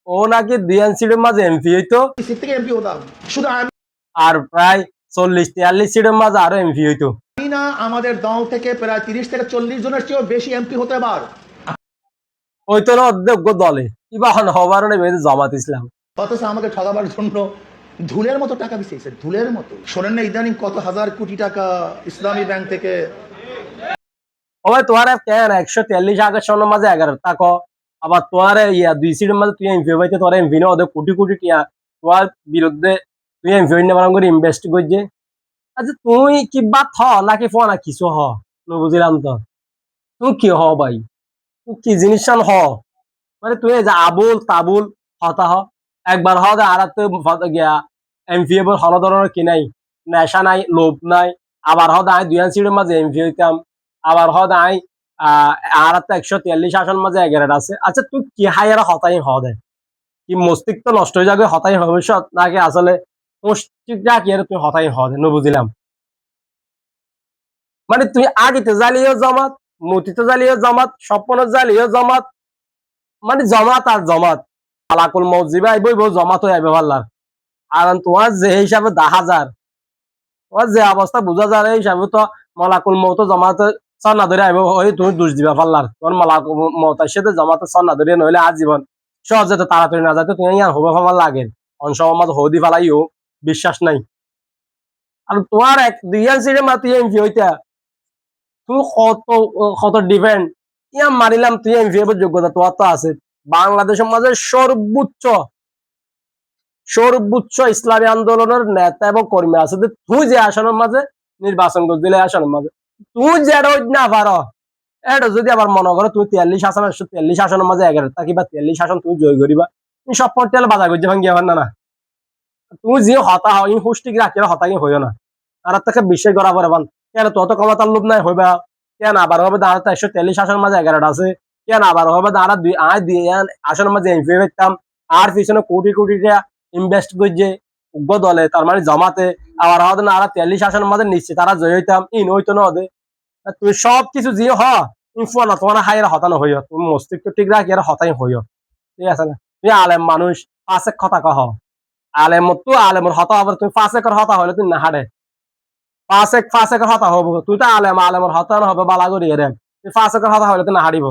ও নাকি ডিএনসির মাঝে এমপি হইতো, সিট থেকে এমপি হতাম। শুধু আমি আর প্রায় 40-43 সিটের মাঝে আরো এমপি হইতো। না, আমাদের দল থেকে প্রায় 30 থেকে 40 জনের চেয়েও বেশি এমপি হতে পার। হইতো না অর্ধেক দলে কিবা হবার নেই জামাত ইসলাম। অথচ আমাকে ঠকাবার জন্য ধুলের মতো টাকা বিছিয়েছে, ধুলের মতো। শোনেন না ইদানিং কত হাজার কোটি টাকা ইসলামী ব্যাংক থেকে। ও ভাই তোমার কেন 143 আসনের মাঝে 11 থাকো, আবার তোমার ইয়া 2 সিটের মাঝে তুই এমপি হইতে তোর এমপি না ওদের কোটি কোটি টিয়া তোমার বিরুদ্ধে তুই এমপি হইনে বারণ করে ইনভেস্ট করছে। আচ্ছা তুই কি বাত হ নাকি ফোনা কিছু হ, বুঝলাম তো তুই কি হ ভাই, তুই কি জিনিস হ, মানে তুই যে আবুল তাবুল হতা হ একবার হ আর গিয়া এমপি এবার হল ধরনের কি নাই, নেশা নাই, লোভ নাই। আবার হদ আই 2 সিটের মাঝে এমপি হইতাম, আবার হদ আই আর 143 আসন মাঝে 11 আছে। আচ্ছা তুই কি হাইয়ার হতাই হদে কি মস্তিষ্ক নষ্ট হয়ে যাবে হতাই ভবিষ্যৎ নাকি আসলে মস্তিষ্ক কি আর তুই হতাই হদে বুঝলাম। মানে তুই আগিতে জ্বালিয়েও জমাত, মতিতে জ্বালিয়েও জমাত, স্বপ্ন জ্বালিয়েও জমাত, মানে জমাত আর জমাত আলাকুল মৌজিবা বইব জমাত হয়ে যাবে পাল্লার। আর তোমার যে হিসাবে 10,000 তোমার যে অবস্থা বোঝা যায় এই হিসাবে তো মলাকুল মৌত জমাতে সন্না ধরে আইব ওই তুমি দোষ দিবা পাল্লার। তোমার মলাকুল মৌতার সাথে জমাতে সন্না ধরে নইলে আজীবন সহজে তো তাড়াতাড়ি না যাতে তুমি আর হবে আমার লাগে অনসমাজ হদি ফালাইও বিশ্বাস নাই। আর তোমার 2 সিটের মাতি এমপি হইতা তুমি কত কত ডিফেন্ড ইয়া মারিলাম তুই এমপি এর যোগ্যতা তোমার তো আছে। বাংলাদেশের মাঝে সর্বোচ্চ ইসলামী আন্দোলনের নেতা এবং কর্মী আছে যে তুই যে আসনের মাঝে নির্বাচন করছিলে আসনের মাঝে তুই যে না পারো এটা যদি আবার মনে করো তুমি 43 আসনের মাঝে 11 থাকি বা 43 আসন তুমি জয় করিবা তুমি সব পর্যায়ে বাজার করছে ভাঙ্গিয়া পার না। তুমি যে হতা হয় পুষ্টিক রাখি হতাকি হইও না আর তাকে বিশ্বাস করা পরে বান কেন তত ক্ষমতার লোভ নাই হইবা কেন আবার হবে দাঁড়া 143 আসনের মাঝে 11 আছে কেন আবার হবে দাঁড়া 2 আসনের মাঝে এমপি পেতাম আর পিছনে কোটি কোটি টাকা ইনভেস্ট করছে উগ্র দলে তার মানে জমাতে আবার হয়তো না আর 43 আসনের মাঝে নিশ্চিত তারা জয় হইতাম ইন হইতো না ওদের। তুই সব কিছু যে ইনফো না তোমার হাইয়ের হতানো হইও তুমি মস্তিষ্ক ঠিক রাখি আর হতাই হইও ঠিক আছে না। তুই আলেম মানুষ পাশে কথা কহ আলেম তো আলেমর হতা হবে তুমি ফাঁসেকর হতা হলে তুই না হারে ফাঁসেকর হতা হবো তুই তো আলেমর হতা হবে বালা করি রে তুই ফাঁসেকর হতা হলে তুই না হারিব।